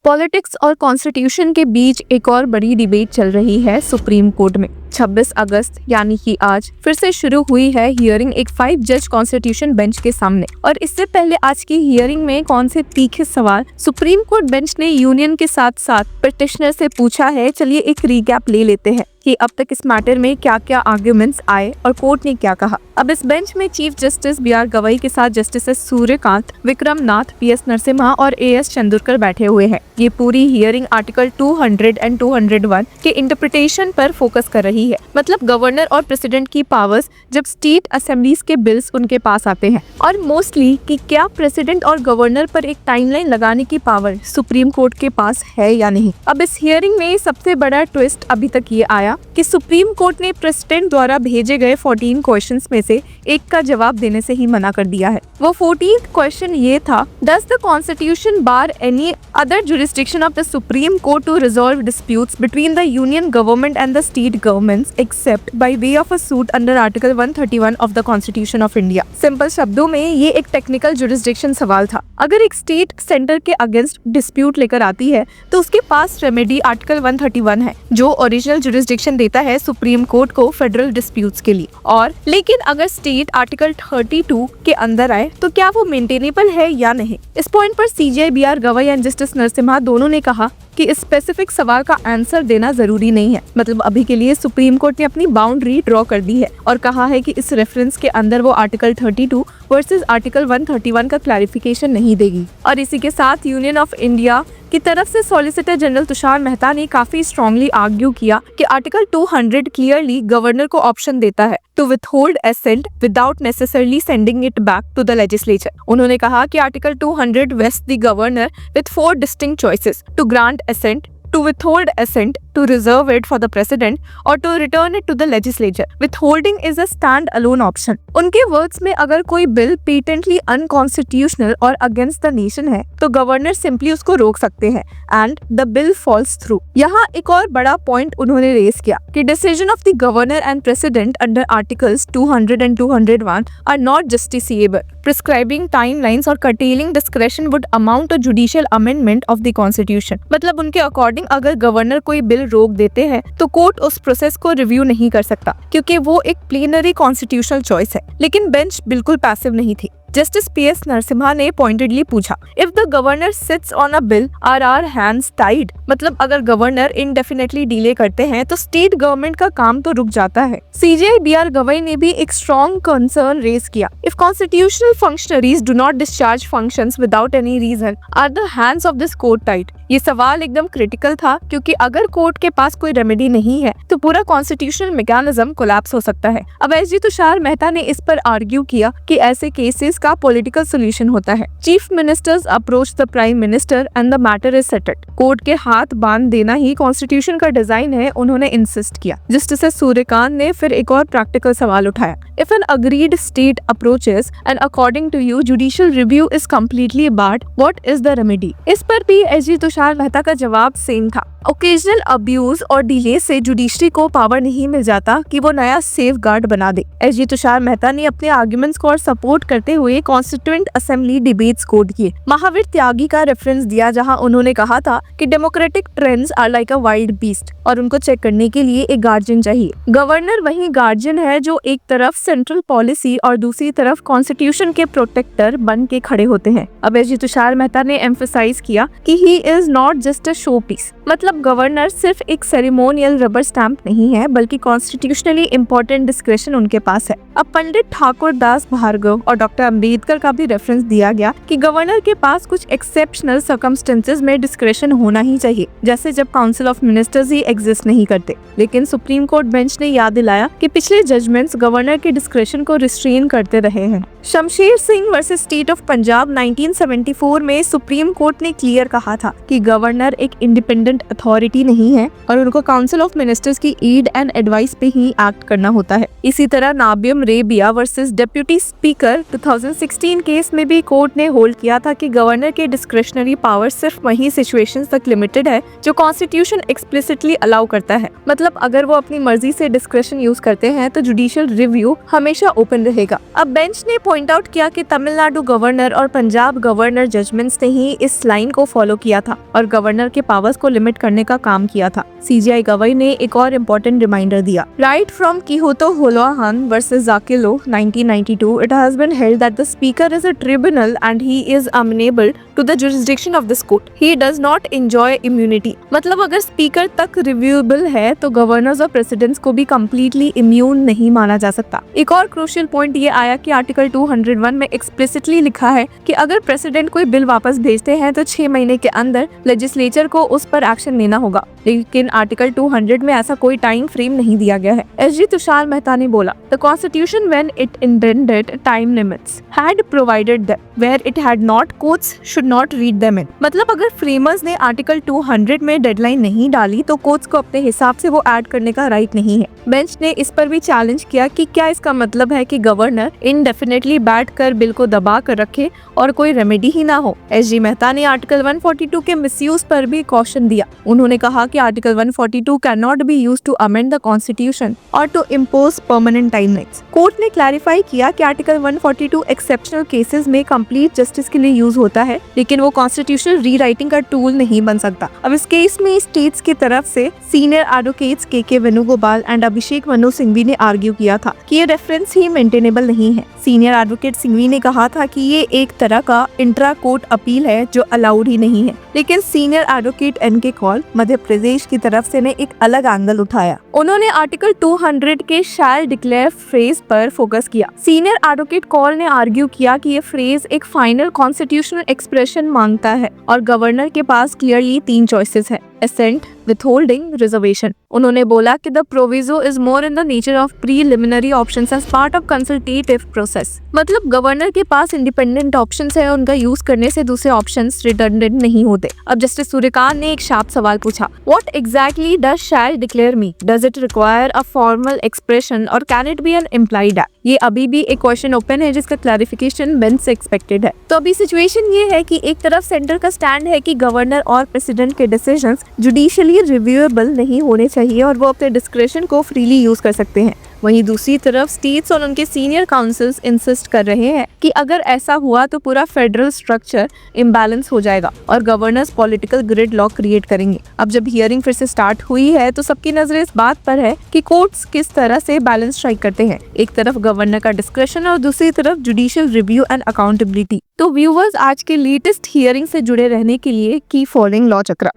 Politics और constitution के बीच एक और बड़ी डिबेट चल रही है सुप्रीम कोर्ट में। 26 अगस्त यानी कि आज फिर से शुरू हुई है हियरिंग एक 5 जज कॉन्स्टिट्यूशन बेंच के सामने। और इससे पहले आज की हियरिंग में कौन से तीखे सवाल सुप्रीम कोर्ट बेंच ने यूनियन के साथ साथ पिटिशनर से पूछा है, चलिए एक रीकैप ले लेते हैं कि अब तक इस मैटर में क्या क्या आर्ग्यूमेंट्स आए और कोर्ट ने क्या कहा। अब इस बेंच में चीफ जस्टिस बी.आर. गवई के साथ जस्टिस सूर्यकांत, विक्रम नाथ, पी.एस. नरसिम्हा और ए.एस. चंदुरकर बैठे हुए हैं। ये पूरी हियरिंग आर्टिकल 200 एंड 201 के इंटरप्रिटेशन पर फोकस कर रही है। मतलब गवर्नर और प्रेसिडेंट की पावर्स जब स्टेट असेंबलीज के बिल्स उनके पास आते हैं, और मोस्टली कि क्या प्रेसिडेंट और गवर्नर पर एक टाइमलाइन लगाने की पावर सुप्रीम कोर्ट के पास है या नहीं। अब इस हियरिंग में सबसे बड़ा ट्विस्ट अभी तक ये आया कि सुप्रीम कोर्ट ने प्रेसिडेंट द्वारा भेजे गए 14 क्वेश्चंस में से एक का जवाब देने से ही मना कर दिया है। वो 14th क्वेश्चन ये था, does the Constitution bar any other jurisdiction of the Supreme Court to resolve disputes between the Union government and the state governments except by way of a suit under Article 131 of the Constitution of India. Simple शब्दों में ये एक technical jurisdiction सवाल था। अगर एक state centre के against dispute लेकर आती है तो उसके पास रेमेडी आर्टिकल 131 है, जो ओरिजिनल जुरिस्डिक्शन देता है सुप्रीम कोर्ट को फेडरल डिस्प्यूट्स के लिए। और लेकिन अगर स्टेट आर्टिकल 32 के अंदर आए तो क्या वो मेंटेनेबल है या नहीं। इस पॉइंट पर CJI B R. Gavai and justice Narasimha दोनों ने कहा कि इस स्पेसिफिक सवाल का आंसर देना जरूरी नहीं है। मतलब अभी के लिए सुप्रीम कोर्ट ने अपनी बाउंड्री ड्रॉ कर दी है और कहा है कि इस रेफरेंस के अंदर वो आर्टिकल 32 वर्सेस आर्टिकल 131 का क्लैरिफिकेशन नहीं देगी। और इसी के साथ यूनियन ऑफ इंडिया की तरफ से सॉलिसिटर जनरल तुषार मेहता ने काफी स्ट्रांगली आर्ग्यू किया कि आर्टिकल 200 क्लियरली गवर्नर को ऑप्शन देता है to withhold assent without necessarily sending it back to the legislature. उन्होंने कहा कि Article 200 vests the governor with 4 distinct choices to grant assent, to withhold assent, to reserve it for the president or to return it to the legislature. Withholding is a stand-alone option. उनके words में अगर कोई bill patently unconstitutional और against the nation है तो governor simply उसको रोक सकते हैं and the bill falls through. यहाँ एक और बड़ा पॉइंट उन्होंने रेज किया कि decision of the governor and president under Articles 200 and 201 are not justiciable. Prescribing timelines और curtailing discretion would amount to judicial amendment of the constitution। मतलब उनके अकॉर्डिंग अगर गवर्नर कोई बिल रोक देते हैं तो कोर्ट उस प्रोसेस को रिव्यू नहीं कर सकता, क्योंकि वो एक प्लेनरी कॉन्स्टिट्यूशनल चॉइस है। लेकिन बेंच बिल्कुल पैसिव नहीं थी। Justice PS. नरसिम्हा ने पॉइंटेडली पूछा, if the governor sits on a bill are our hands tied. मतलब अगर गवर्नर इनडेफिनेटली डिले करते हैं तो स्टेट गवर्नमेंट का काम तो रुक जाता है। CJI B R. गवई ने भी एक स्ट्रॉन्ग कंसर्न रेज किया, if constitutional functionaries do not discharge functions without any reason are the hands of this court tied. ये सवाल एकदम क्रिटिकल था, क्योंकि अगर कोर्ट के पास कोई रेमेडी नहीं है तो पूरा कॉन्स्टिट्यूशनल मैकेनिज्म कोलैप्स हो सकता है। अब एस.जी. तुषार मेहता ने इस पर आर्ग्यू किया कि ऐसे केसेस का पॉलिटिकल सोल्यूशन होता है। Chief ministers approach the prime minister and the matter is settled. Court के हाथ बांध देना ही कॉन्स्टिट्यूशन का डिजाइन है, उन्होंने इंसिस्ट किया। जस्टिस सूर्यकांत ने फिर एक और प्रैक्टिकल सवाल उठाया, if an aggrieved state approaches and according to you judicial review is completely barred, what is the remedy. इस पर भी एस.जी. तुषार मेहता का जवाब सेम था, ओकेजनल अब्यूज और डिले से जुडिशरी को पावर नहीं मिल जाता कि वो नया सेफ गार्ड बना दे। एस.जी. तुषार मेहता ने अपने आर्ग्यूमेंट्स को और सपोर्ट करते हुए कॉन्स्टिट्यूएंट असेंबली डिबेट्स कोट किए। महावीर त्यागी का रेफरेंस दिया, जहां उन्होंने कहा था कि democratic trends are like a wild beast और उनको चेक करने के लिए एक गार्जियन चाहिए। गवर्नर वही गार्जियन है जो एक तरफ सेंट्रल पॉलिसी और दूसरी तरफ कॉन्स्टिट्यूशन के प्रोटेक्टर बन के खड़े होते हैं। अब एस.जी. तुषार मेहता ने एम्फसाइज किया कि he is not just a showpiece. मतलब गवर्नर सिर्फ एक सेरेमोनियल रबर स्टैंप नहीं है, बल्कि कॉन्स्टिट्यूशनली इम्पोर्टेंट डिस्क्रेशन उनके पास है। अब पंडित ठाकुर दास भार्गव और डॉक्टर अम्बेडकर का भी रेफरेंस दिया गया कि गवर्नर के पास कुछ एक्सेप्शनल सर्कमस्टेंसेस में डिस्क्रेशन होना ही चाहिए, जैसे जब council of ministers he exist नहीं करते। लेकिन सुप्रीम कोर्ट बेंच ने याद दिलाया कि पिछले जजमेंट्स गवर्नर के डिस्क्रेशन को रिस्ट्रेन करते रहे हैं। Shamsher Singh versus state of Punjab 1974 में सुप्रीम कोर्ट ने क्लियर कहा था कि गवर्नर एक इंडिपेंडेंट अथॉरिटी नहीं है और उनको काउंसिल ऑफ मिनिस्टर्स की एड एंड एडवाइस पे ही एक्ट करना होता है। इसी तरह Nabam Rebia versus deputy speaker 2016 case में भी कोर्ट ने होल्ड किया था कि गवर्नर के डिस्क्रेशनरी पावर सिर्फ वही सिचुएशंस तक लिमिटेड लिमिटेड है जो कॉन्स्टिट्यूशन एक्सप्लिसिटली अलाउ करता है। मतलब अगर वो अपनी मर्जी से डिस्क्रेशन यूज करते हैं तो जुडिशियल रिव्यू हमेशा ओपन रहेगा। अब बेंच ने पॉइंट आउट किया कि तमिलनाडु गवर्नर और पंजाब गवर्नर जजमेंट्स ने ही इस लाइन को फॉलो किया था और गवर्नर के पावर्स को लिमिट करने का काम किया था। सीजीआई गवाही ने एक और इम्पोर्टेंट रिमाइंडर दिया। Right from Kihoto Hollohan versus Zachillhu 1992, it has been held that the speaker is a tribunal and he is amenable to the jurisdiction of this court. He does not enjoy immunity. मतलब अगर speaker तक रिव्यूएबल है तो governors और presidents को भी completely immune नहीं माना जा सकता। एक और क्रूशियल पॉइंट ये आया कि आर्टिकल 201 में एक्सप्लिसिटली लिखा है कि अगर प्रेसिडेंट कोई बिल वापस भेजते हैं तो 6 महीने के अंदर लेजिस्लेचर को उस पर एक्शन लेना होगा, लेकिन आर्टिकल 200 में ऐसा कोई टाइम फ्रेम नहीं दिया गया है। एसजी तुषार मेहता ने बोला, the Constitution when it intended time limits had provided that where it had not, courts should not read them in. मतलब अगर फ्रेमर्स ने आर्टिकल 200 में डेडलाइन नहीं डाली तो कोर्ट्स को अपने हिसाब से वो ऐड करने का राइट नहीं है। बेंच ने इस पर भी चैलेंज किया कि क्या इसका मतलब है कि गवर्नर इनडेफिनेटली बैठकर बिल को दबा कर रखे और कोई रेमेडी ही ना हो। एसजी मेहता ने आर्टिकल 142 के मिसयूज पर भी कॉशन दिया। उन्होंने कहा कि article 142 cannot be used to amend the constitution और to impose permanent timelines. Court ने क्लैरिफाई किया कि आर्टिकल 142 एक्सेप्शनल केसेस में कंप्लीट जस्टिस के लिए यूज होता है, लेकिन वो कॉन्स्टिट्यूशनल रीराइटिंग का टूल नहीं बन सकता। अब इस केस में स्टेट्स की तरफ से सीनियर एडवोकेट्स के वेणुगोपाल एंड अभिषेक मनु सिंघवी ने आर्ग्यू किया था कि ये रेफरेंस ही मेंटेनेबल नहीं है। सीनियर एडवोकेट सिंघवी ने कहा था कि ये एक तरह का इंट्रा कोर्ट अपील है जो अलाउड ही नहीं है, लेकिन senior advocate N K Kaul Madhya Pradesh की तरफ से ने एक अलग एंगल उठाया। उन्होंने आर्टिकल 200 के शैल डिक्लेयर फ्रेज पर फोकस किया। सीनियर एडवोकेट कौल ने आर्ग्यू किया कि ये फ्रेज एक फाइनल कॉन्स्टिट्यूशनल एक्सप्रेशन मांगता है और गवर्नर के पास क्लियरली 3 चॉइसेस है, assent, withholding, reservation. उन्होंने बोला कि the proviso is more in the nature of preliminary options as part of consultative process. मतलब गवर्नर के पास इंडिपेंडेंट ऑप्शंस है, उनका यूज करने से दूसरे ऑप्शंस रिडंडेंट नहीं होते। अब जस्टिस सूर्यकांत ने एक शार्प सवाल पूछा, What exactly does shall declare mean? Does it require a formal expression or can it be an implied act? ये अभी भी एक क्वेश्चन ओपन है जिसका क्लैरिफिकेशन बेंच से एक्सपेक्टेड है। तो अभी सिचुएशन ये है कि एक तरफ सेंटर का स्टैंड है कि गवर्नर और प्रेसिडेंट के डिसीजंस जुडिशियली रिव्यूएबल नहीं होने चाहिए और वो अपने डिस्क्रेशन को फ्रीली यूज कर सकते हैं। वहीं दूसरी तरफ स्टेट्स और उनके सीनियर काउंसिल्स इंसिस्ट कर रहे हैं कि अगर ऐसा हुआ तो पूरा फेडरल स्ट्रक्चर इम्बैलेंस हो जाएगा और governors political grid lock create करेंगे। अब जब हियरिंग फिर से स्टार्ट हुई है तो सबकी नजरें इस बात पर है कि कोर्ट्स किस तरह से बैलेंस स्ट्राइक करते हैं, एक तरफ गवर्नर का डिस्क्रेशन और दूसरी तरफ जुडिशियल रिव्यू एंड अकाउंटेबिलिटी। तो व्यूअर्स, आज के लेटेस्ट हियरिंग से जुड़े रहने के लिए की फॉलोइंग लॉ चक्रा।